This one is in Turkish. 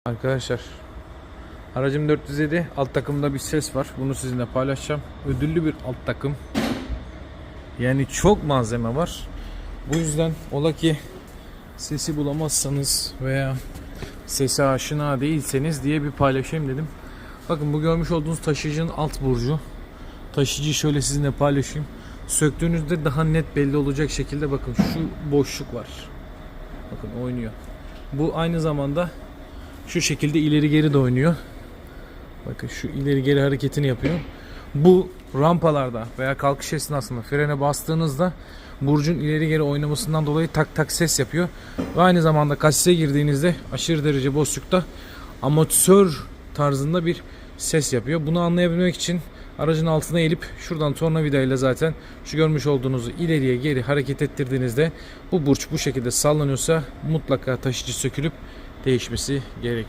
Arkadaşlar, aracım 407 alt takımda bir ses var. Bunu sizinle paylaşacağım. Ödüllü bir alt takım. Yani çok malzeme var. Bu yüzden ola ki sesi bulamazsanız veya sese aşina değilseniz diye bir paylaşayım dedim. Bakın, bu görmüş olduğunuz taşıyıcının alt burcu. Taşıyıcıyı şöyle sizinle paylaşayım. Söktüğünüzde daha net belli olacak şekilde bakın şu boşluk var. Bakın oynuyor. Bu aynı zamanda şu şekilde ileri geri de oynuyor. Bakın şu ileri geri hareketini yapıyor. Bu rampalarda veya kalkış esnasında frene bastığınızda burcun ileri geri oynamasından dolayı tak tak ses yapıyor. Ve aynı zamanda kasise girdiğinizde aşırı derece boşlukta amatör tarzında bir ses yapıyor. Bunu anlayabilmek için aracın altına eğilip şuradan tornavidayla zaten şu görmüş olduğunuzu ileriye geri hareket ettirdiğinizde bu burç bu şekilde sallanıyorsa mutlaka taşıyıcı sökülüp değişmesi gerekiyor.